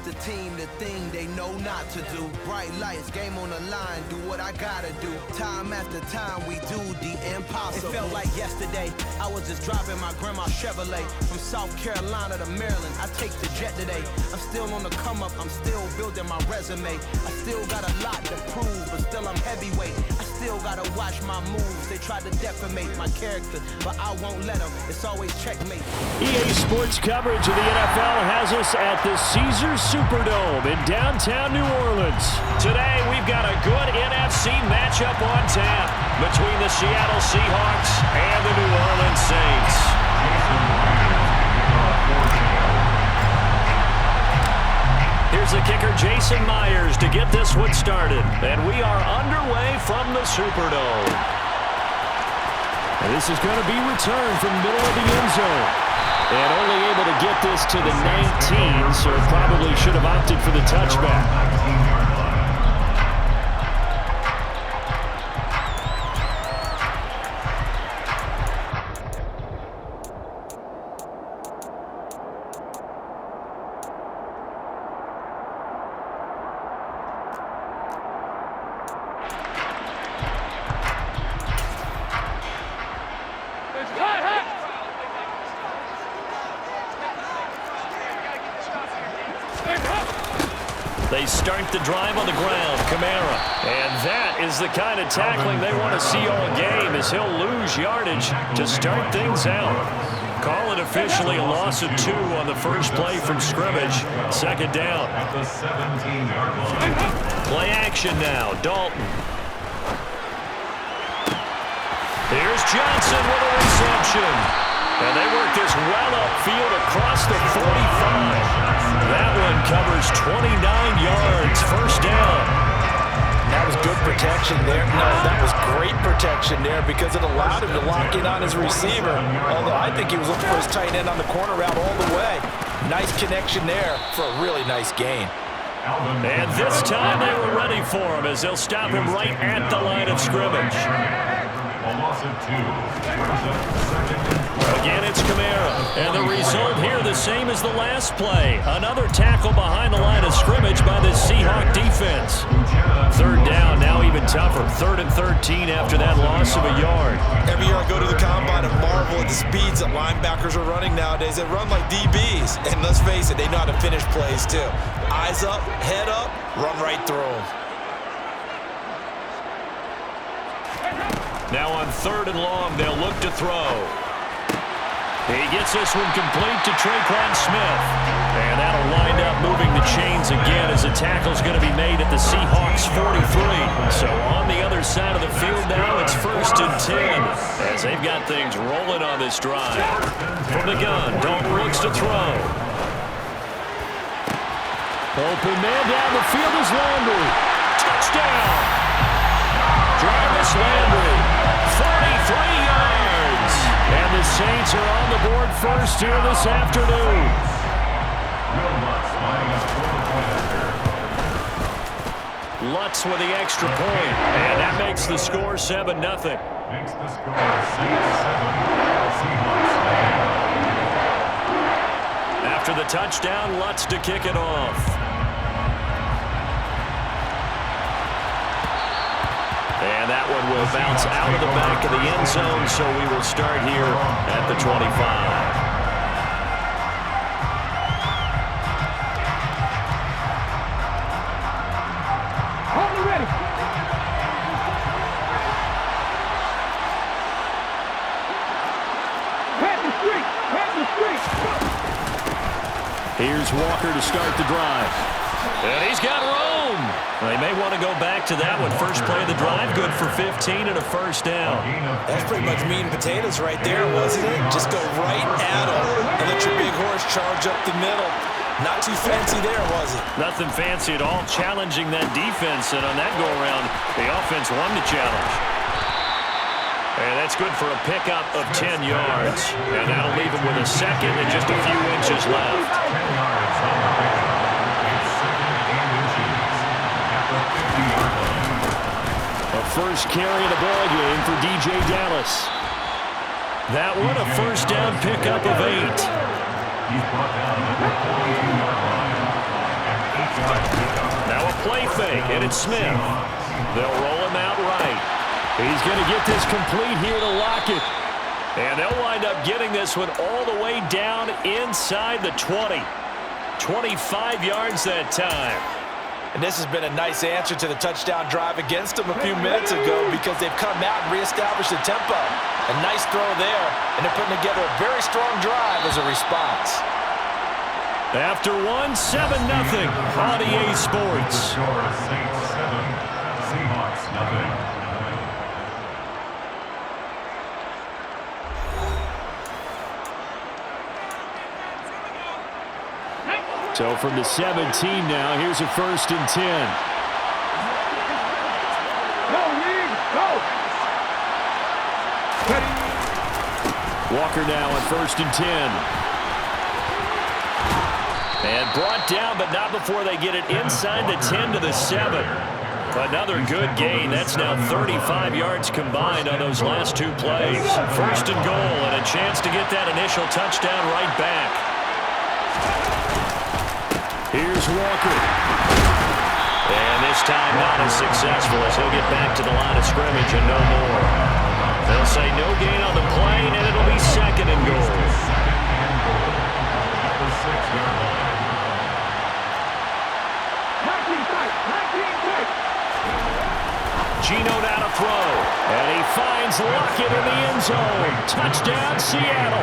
the team the thing they know not to do. Bright lights, game on the line, do what I gotta do. Time after time we do the impossible. It felt like yesterday, I was just driving my grandma's Chevrolet from South Carolina to Maryland. I take the jet today. I'm still on the come up, I'm still building my resume. I still got a lot to prove, but still I'm heavyweight. I still gotta watch my moves. They try to defamate my character, but I won't let them. It's always checkmate. EA Sports coverage of the NFL has us at the Caesars Superdome in downtown New Orleans. Today, we've got a good NFC matchup on tap between the Seattle Seahawks and the New Orleans Saints. Here's the kicker, Jason Myers, to get this one started. And we are underway from the Superdome. And this is going to be returned from the middle of the end zone. And only able to get this to the 19, so probably should have opted for the touchback. They start the drive on the ground, Kamara. And that is the kind of tackling they want to see all game, as he'll lose yardage to start things out. Call it officially a loss of 2 on the first play from scrimmage. Second down. Play action now, Dalton. Here's Johnson with a reception. And they work this well upfield across the 45. That one covers 29 yards, first down. That was good protection there. No, that was great protection there because it allowed him to lock in on his receiver. Although I think he was looking for his tight end on the corner route all the way. Nice connection there for a really nice gain. And this time they were ready for him as they'll stop him right at the line of scrimmage. Again, it's Kamara. And the result here the same as the last play. Another tackle behind the line of scrimmage by the Seahawk defense. Third down, now even tougher. 3rd and 13 after that loss of a yard. Every year I go to the combine and marvel at the speeds that linebackers are running nowadays. They run like DBs. And let's face it, they know how to finish plays too. Eyes up, head up, run right through them. Now on 3rd and long, they'll look to throw. He gets this one complete to Traquan Smith. And that'll wind up moving the chains again as the tackle's going to be made at the Seahawks 43. So on the other side of the field now, it's 1st and 10 as they've got things rolling on this drive. From the gun, Dalton looks to throw. Open man down the field is Landry. Touchdown! Jarvis Landry, 43 yards. And the Saints are on the board first here this afternoon. Lutz with the extra point, and that makes the score 7-0. After the touchdown, Lutz to kick it off. And that one will bounce out of the back of the end zone, so we will start here at the 25. Hold it ready. Head the street. Head the street. Here's Walker to start the drive. And he's got room. They may want to go back to that one. First play of the drive, good for 15 and a first down. That's pretty much meat and potatoes right there, wasn't it? Just go right at them and let your big horse charge up the middle. Not too fancy there, was it? Nothing fancy at all, challenging that defense. And on that go-around, the offense won the challenge. And that's good for a pickup of 10 yards. And that'll leave him with a second and just a few inches left. First carry of the ball game for DJ Dallas. That one a first down pickup of 8. And it's Smith. They'll roll him out right. He's going to get this complete here to lock it. And they'll wind up getting this one all the way down inside the 20. 25 yards that time. And this has been a nice answer to the touchdown drive against them a few minutes ago because they've come out and reestablished the tempo. A nice throw there, and they're putting together a very strong drive as a response. After 1, 7-0 on EA Sports. Saints 7, Seahawks nothing. So from the 17 now, here's a 1st and 10. Go, Lee, go. Walker now on 1st and 10. And brought down, but not before they get it inside the 10 to the 7. Another good gain. That's now 35 yards combined on those last 2 plays. 1st and goal, and a chance to get that initial touchdown right back. Here's Walker. And this time not as successful as he'll get back to the line of scrimmage and no more. They'll say no gain on the play, and it'll be 2nd and goal. Gino now to throw. And he finds Lockett in the end zone. Touchdown, Seattle.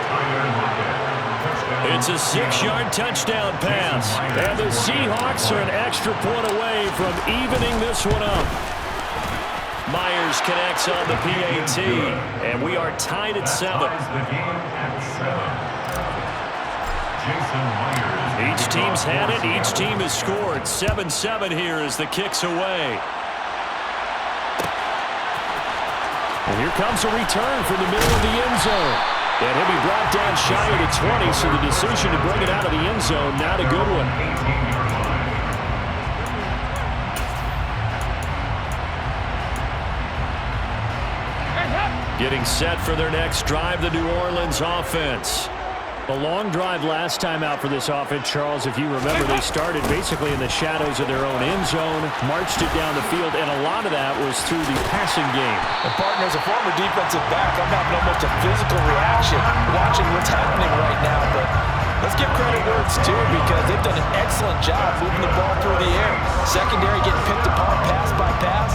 It's a 6-yard touchdown pass. And the Seahawks are an extra point away from evening this one up. Myers connects on the PAT. And we are tied at 7. Each team's had it. Each team has scored. 7-7 here as the kick's away. And here comes a return from the middle of the end zone. And he'll be brought down shy of the 20, so the decision to bring it out of the end zone, not a good one. Getting set for their next drive, the New Orleans offense. A long drive last time out for this offense, Charles. If you remember, they started basically in the shadows of their own end zone, marched it down the field, and a lot of that was through the passing game. And partner, as a former defensive back, I'm having almost a physical reaction watching what's happening right now. But let's give credit where it's due because they've done an excellent job moving the ball through the air. Secondary getting picked apart pass by pass.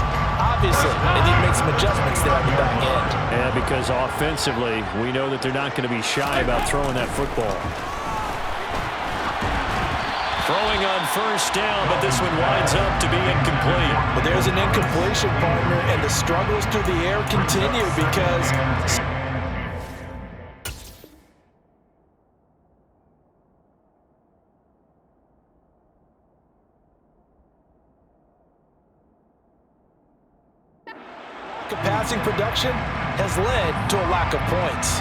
Obviously, they need to make some adjustments there at the back end. And because offensively, we know that they're not going to be shy about throwing that football. Throwing on 1st down, but this one winds up to be incomplete. But there's an incompletion, partner, and the struggles through the air continue because passing production has led to a lack of points.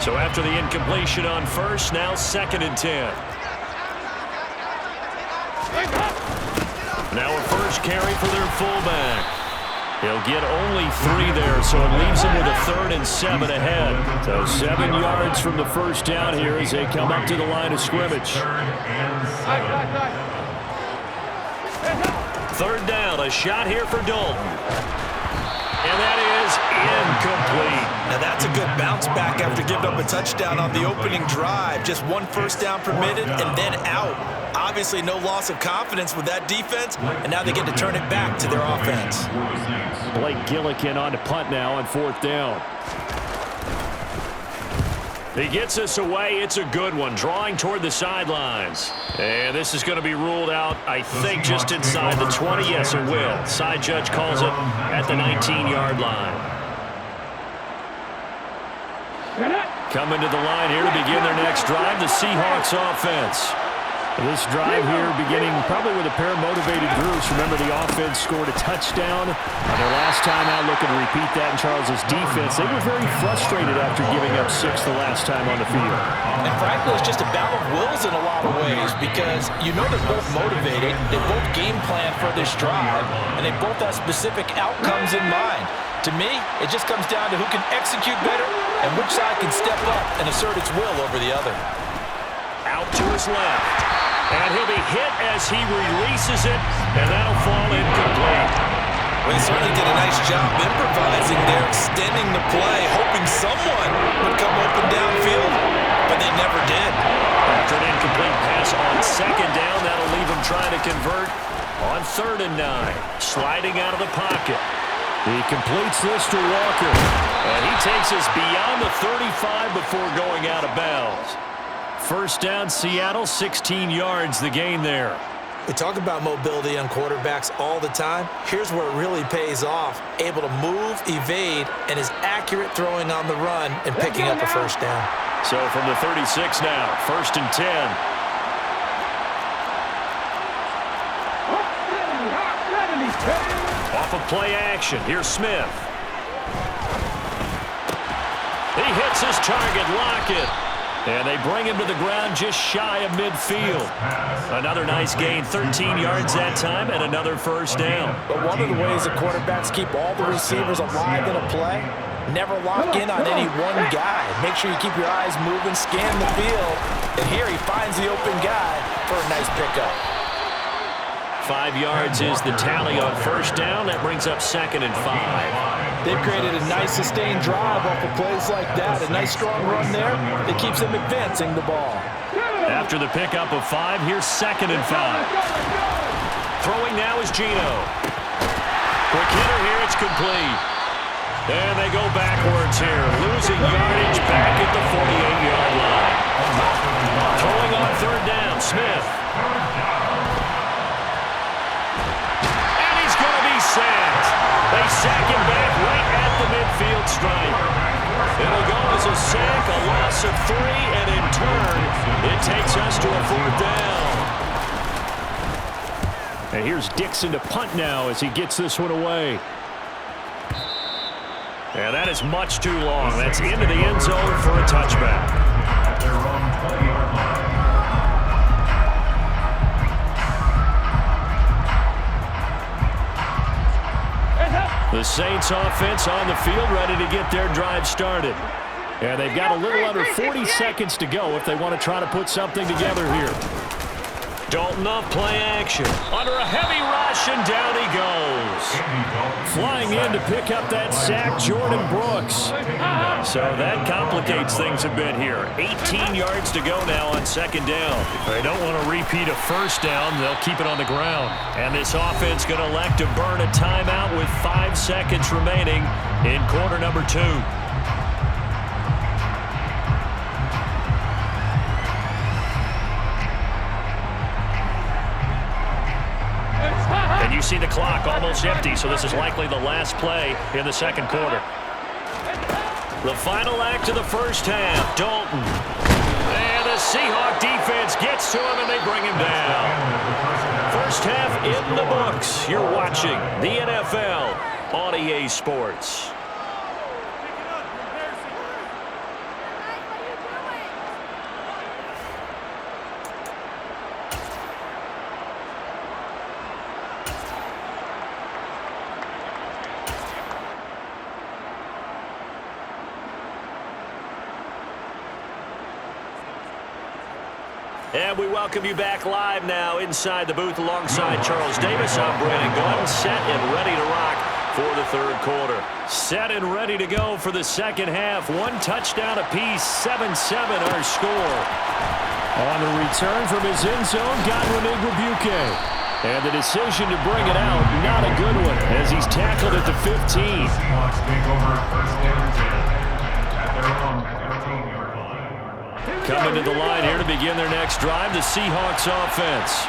So after the incompletion on 1st, now 2nd and 10. Now a 1st carry for their fullback. He'll get only 3 there, so it leaves him with a 3rd and 7 ahead. So 7 yards from the 1st down here as they come up to the line of scrimmage. 3rd down, a shot here for Dalton. And that is incomplete. Now that's a good bounce back after giving up a touchdown on the opening drive. Just 1 first down permitted and then out. Obviously no loss of confidence with that defense, and now they get to turn it back to their offense. Blake Gillikin on to punt now on 4th down. He gets us away. It's a good one, drawing toward the sidelines. And this is going to be ruled out, I think, just inside the 20. Yes, it will. Side judge calls it at the 19-yard line. Coming to the line here to begin their next drive, the Seahawks offense. This drive here beginning probably with a pair of motivated groups. Remember, the offense scored a touchdown on their last time out, looking to repeat that in Charles's defense. They were very frustrated after giving up 6 the last time on the field. And frankly, it's just a battle of wills in a lot of ways because you know they're both motivated, they both game plan for this drive, and they both have specific outcomes in mind. To me, it just comes down to who can execute better and which side can step up and assert its will over the other. Out to his left. And he'll be hit as he releases it, and that'll fall incomplete. Well, he certainly did a nice job improvising there, extending the play, hoping someone would come open downfield, but they never did. After an incomplete pass on second down, that'll leave him trying to convert on 3rd and 9. Sliding out of the pocket. He completes this to Walker, and he takes us beyond the 35 before going out of bounds. First down, Seattle, 16 yards the gain there. We talk about mobility on quarterbacks all the time. Here's where it really pays off. Able to move, evade, and is accurate throwing on the run and picking up a first down. So from the 36 now, 1st and 10. Off of play action, here's Smith. He hits his target, Lockett. And they bring him to the ground just shy of midfield. Another nice gain, 13 yards that time, and another first down. But one of the ways the quarterbacks keep all the receivers alive in a play, never lock in on any one guy. Make sure you keep your eyes moving, scan the field, and here he finds the open guy for a nice pickup. 5 yards is the tally on first down. That brings up 2nd and 5. They've created a nice sustained drive off of plays like that. A nice strong run there that keeps them advancing the ball. After the pickup of 5, here's 2nd and 5. Throwing now is Gino. Quick hitter here, it's complete. And they go backwards here, losing yardage back at the 48-yard line. Throwing on 3rd down, Smith. And he's going to be sacked. They sack him back right at the midfield stripe. It'll go as a sack, a loss of 3, and in turn, it takes us to a 4th down. And here's Dixon to punt now as he gets this one away. And that is much too long. That's into the end zone for a touchback. The Saints offense on the field ready to get their drive started. And they've got a little under 40 seconds to go if they want to try to put something together here. Dalton off play action. Under a heavy rush, and down he goes. Flying in to pick up that sack, Jordan Brooks. So that complicates things a bit here. 18 yards to go now on 2nd down. If they don't want to repeat a first down, they'll keep it on the ground. And this offense going to elect to burn a timeout with 5 seconds remaining in quarter number 2. And you see the clock almost empty, so this is likely the last play in the 2nd quarter. The final act of the first half, Dalton. And the Seahawk defense gets to him, and they bring him down. First half in the books. You're watching the NFL on EA Sports. And we welcome you back live now inside the booth alongside Charles Davis. I'm Brandon Gordon, set and ready to rock for the 3rd quarter. Set and ready to go for the 2nd half. 1 touchdown apiece, 7-7 our score. On the return from his end zone, got Rebuke. And the decision to bring it out, not a good one, as he's tackled at the 15. Seahawks take over 1st and 10 at their own 13-yard line. Coming to the line here to begin their next drive, the Seahawks offense.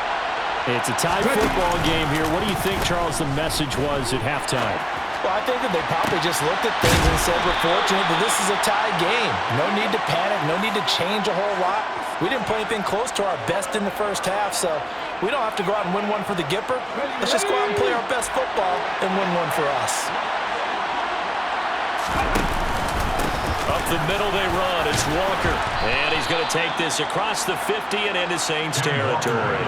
It's a tie football game here. What do you think, Charles, the message was at halftime? Well, I think that they probably just looked at things and said, we're fortunate that this is a tie game. No need to panic, no need to change a whole lot. We didn't play anything close to our best in the first half, so we don't have to go out and win one for the Gipper. Let's just go out and play our best football and win one for us. Up the middle they run. It's Walker. And he's going to take this across the 50 and into Saints territory.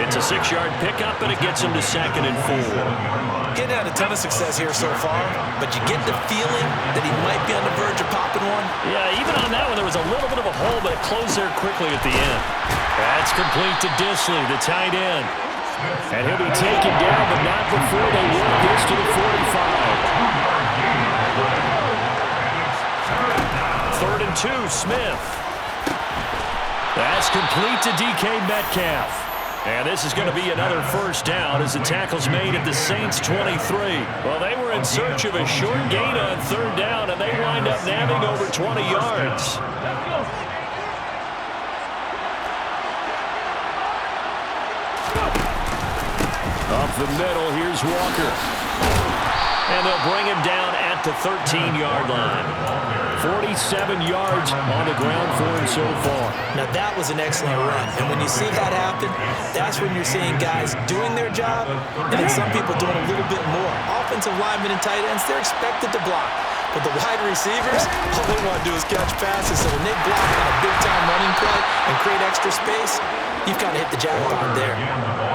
It's a 6-yard pickup, and it gets him to 2nd and 4. Getting had a ton of success here so far, but you get the feeling that he might be on the verge of popping one. Yeah, even on that one, there was a little bit of a hole, but it closed there quickly at the end. That's complete to Disley, the tight end. And he'll be taken down, but not before they work this to the 45. 3rd and 2, Smith. That's complete to DK Metcalf. And this is going to be another first down as the tackle's made at the Saints 23. Well, they were in search of a short gain on 3rd down, and they wind up nabbing over 20 yards. Up the middle, here's Walker. And they'll bring him down at the 13-yard line. 47 yards on the ground for him so far. Now, that was an excellent run. And when you see that happen, that's when you're seeing guys doing their job and then some people doing a little bit more. Offensive linemen and tight ends, they're expected to block. But the wide receivers, all they want to do is catch passes. So when they block on a big-time running play and create extra space, you've got to hit the jackpot there.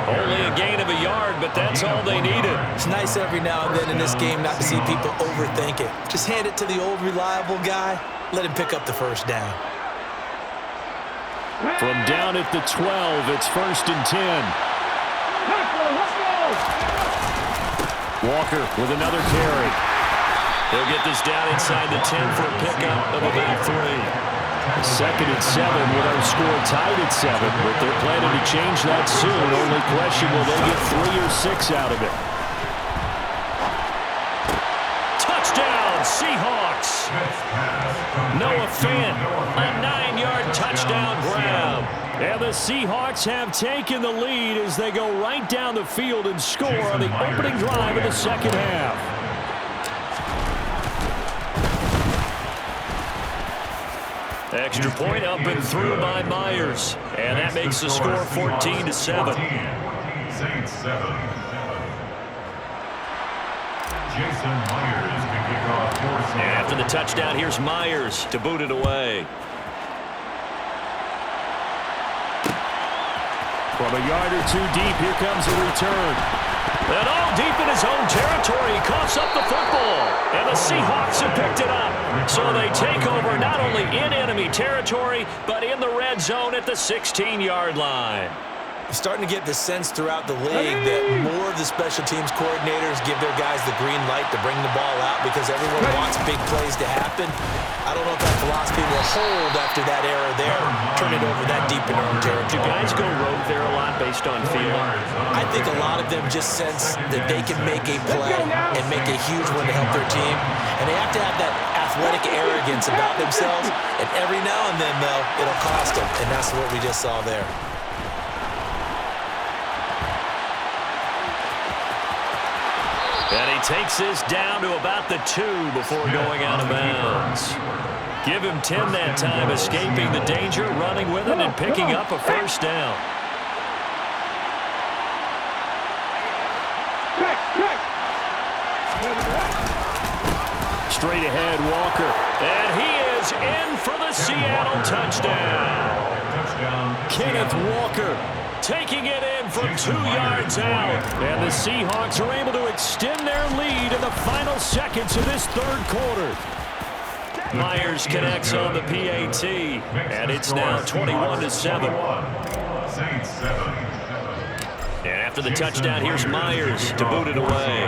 Only a gain of a yard, but that's all they needed. It's nice every now and then in this game not to see people overthink it. Just hand it to the old reliable guy. Let him pick up the first down. From down at the 12, it's 1st and 10. Walker with another carry. He'll get this down inside the 10 for a pickup of about 3. 2nd and 7 with our score tied at 7, but they're planning to change that soon. Only question, will they get 3 or 6 out of it? Touchdown, Seahawks! Noah Fant, a 9-yard touchdown grab. And the Seahawks have taken the lead as they go right down the field and score on the opening drive of the second half. Extra point up and through by Myers. And that makes the score 14-7. Saints 7. Jason Myers can kick off for Saints. And after the touchdown, here's Myers to boot it away. From a yard or 2 deep, here comes a return. And all deep in his own territory, he coughs up the football. And the Seahawks have picked it up. So they take over not only in enemy territory, but in the red zone at the 16-yard line. You're starting to get the sense throughout the league that more of the special teams coordinators give their guys the green light to bring the ball out because everyone wants big plays to happen. I don't know if that philosophy will hold after that era there, turn it over that deep in their own territory. Do guys go rogue there a lot based on feel? I think a lot of them just sense that they can make a play and make a huge one to help their team, and they have to have that athletic arrogance about themselves, and every now and then, though, it'll cost them, and that's what we just saw there. And he takes this down to about the 2 before going out of bounds. Give him 10 that time, escaping the danger, running with it, and picking up a first down. Straight ahead, Walker. And he is in for the Seattle touchdown. Kenneth Walker taking it in from 2 yards out. And the Seahawks are able to extend their lead in the final seconds of this 3rd quarter. Myers connects on the PAT, and it's now 21-7. Saints 7. And after the touchdown, here's Myers to boot it away.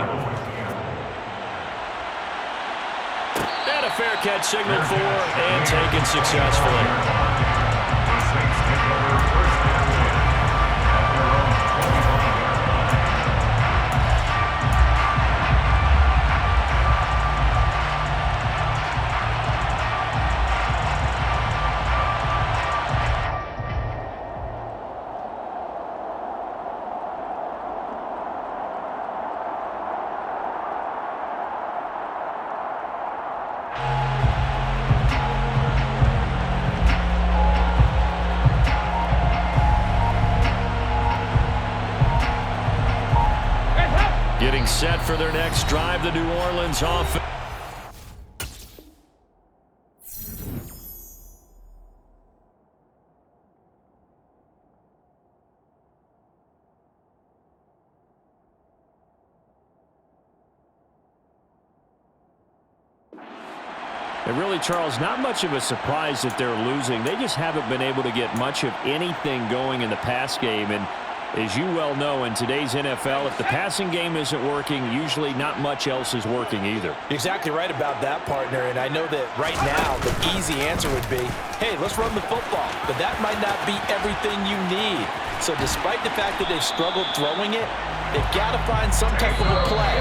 And a fair catch signaled for and taken successfully. Getting set for their next drive, the New Orleans offense. And really, Charles, not much of a surprise that they're losing. They just haven't been able to get much of anything going in the pass game. And as you well know, in today's NFL, if the passing game isn't working, usually not much else is working either. You're exactly right about that, partner. And I know that right now the easy answer would be, hey, let's run the football. But that might not be everything you need. So despite the fact that they've struggled throwing it, they've got to find some type of a play,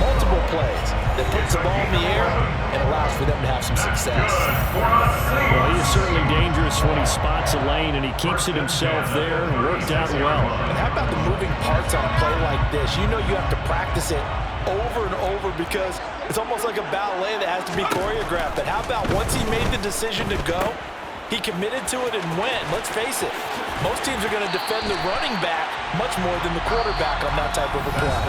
multiple plays, that puts the ball in the air and allows for them to have some success. Well, he is certainly dangerous when he spots a lane, and he keeps it himself there and worked out well. And how about the moving parts on a play like this? You know you have to practice it over and over because it's almost like a ballet that has to be choreographed. But how about once he made the decision to go, he committed to it and went. Let's face it, most teams are going to defend the running back much more than the quarterback on that type of a play.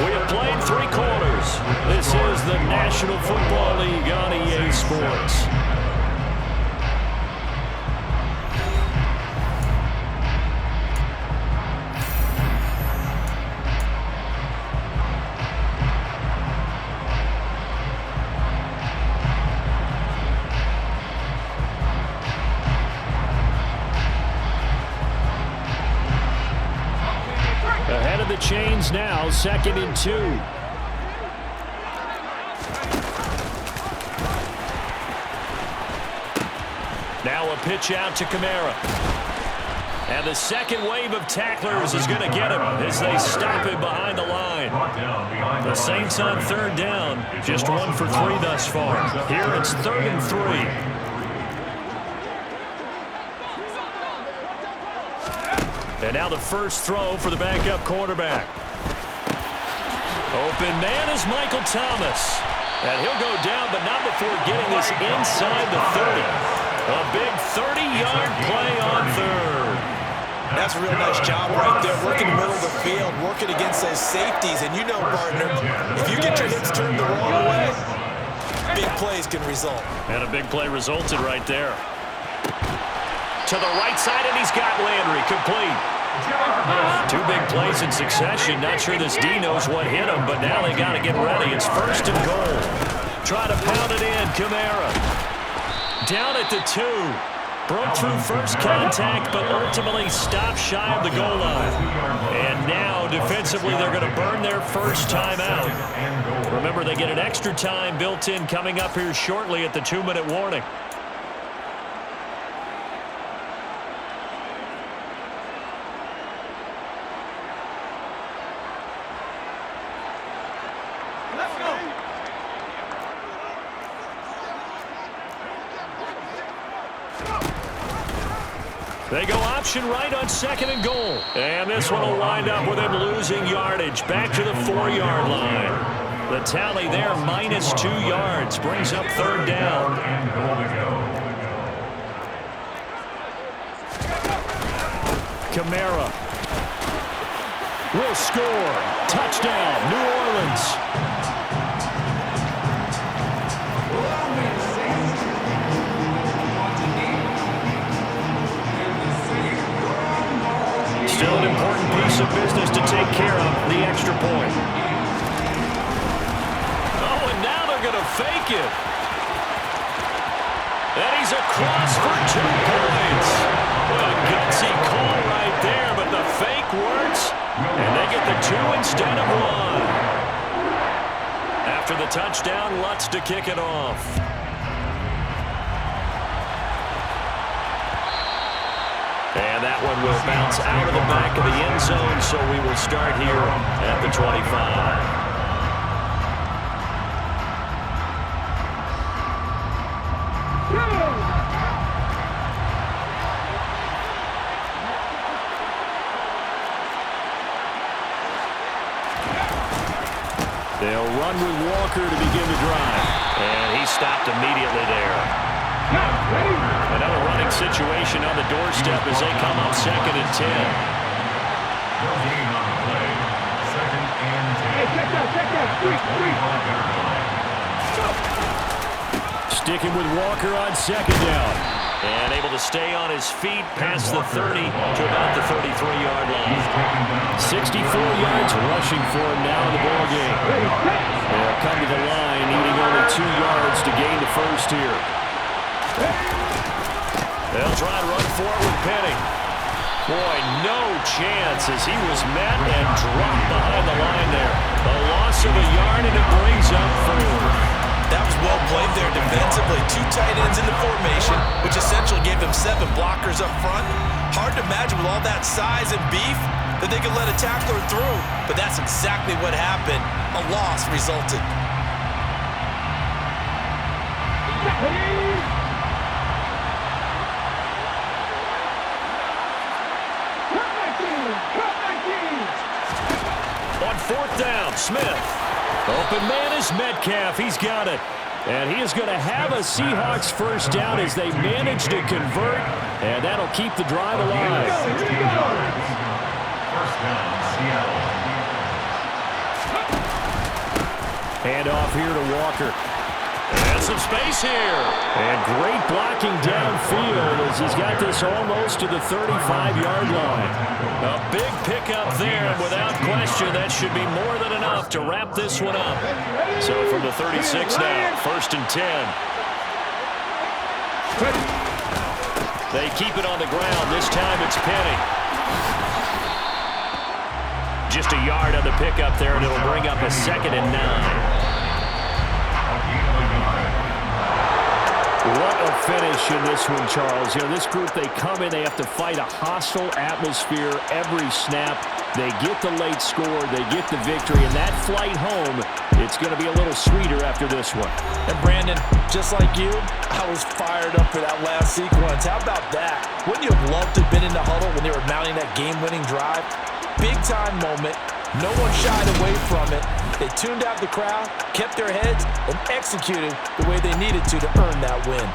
We have played 3 quarters. This is the National Football League on EA Sports. Ahead of the chains now, 2nd and 2. Now a pitch out to Kamara. And the second wave of tacklers is going to get him as they stop him behind the line. The Saints on 3rd down, just 1 for 3 thus far. Here it's 3rd and 3. And now the first throw for the backup quarterback. Open man is Michael Thomas. And he'll go down, but not before getting this inside the 30. A big 30-yard play on 3rd. That's a real nice job right there, working the middle of the field, working against those safeties. And you know, partner, if you get your hips turned the wrong way, big plays can result. And a big play resulted right there. To the right side, and he's got Landry complete. 2 big plays in succession. Not sure this D knows what hit him, but now they got to get ready. It's 1st and goal. Try to pound it in. Kamara down at the 2. Broke through first contact, but ultimately stopped shy of the goal line. And now, defensively, they're going to burn their first time out. Remember, they get an extra time built in coming up here shortly at the 2-minute warning. They go option right on 2nd and goal. And this one will wind up with him losing yardage. Back to the 4-yard line. The tally there, minus 2 yards. Brings up 3rd down. Kamara will score. Touchdown, New Orleans. Still an important piece of business to take care of, the extra point. Oh, and now they're going to fake it. And he's across for 2 points. What a gutsy call right there, but the fake works, and they get the 2 instead of 1. After the touchdown, Lutz to kick it off. And that one will bounce out of the back of the end zone, so we will start here at the 25. They'll run with Walker to begin the drive. And he stopped immediately there. Another running situation on the doorstep as they come up 2nd and 10. Sticking with Walker on second down. And able to stay on his feet past the 30 to about the 33-yard line. 64 yards rushing for him now in the ball game. They'll come to the line, needing only 2 yards to gain the first here. They'll try to run for it with Penny. Boy, no chance as he was met and dropped behind the line there. A loss of a yard, and it brings up third. That was well played there defensively. 2 tight ends in the formation, which essentially gave them 7 blockers up front. Hard to imagine with all that size and beef that they could let a tackler through, but that's exactly what happened. A loss resulted. On 4th down, Smith. Open man is Metcalf. He's got it. And he is going to have a Seahawks first down as they manage to convert, and that'll keep the drive alive. First down, Seattle. Hand off here to Walker. And some space here. And great blocking downfield as he's got this almost to the 35-yard line. A big pickup there, and without question, that should be more than enough to wrap this one up. So from the 36 now, 1st and 10. They keep it on the ground. This time it's Penny. Just a yard on the pickup there, and it'll bring up a 2nd and 9. What a finish in this one, Charles. You know, this group, they come in, they have to fight a hostile atmosphere every snap. They get the late score, they get the victory, and that flight home, it's going to be a little sweeter after this one. And Brandon, just like you, I was fired up for that last sequence. How about that? Wouldn't you have loved to have been in the huddle when they were mounting that game-winning drive? Big-time moment. No one shied away from it. They tuned out the crowd, kept their heads, and executed the way they needed to earn that win.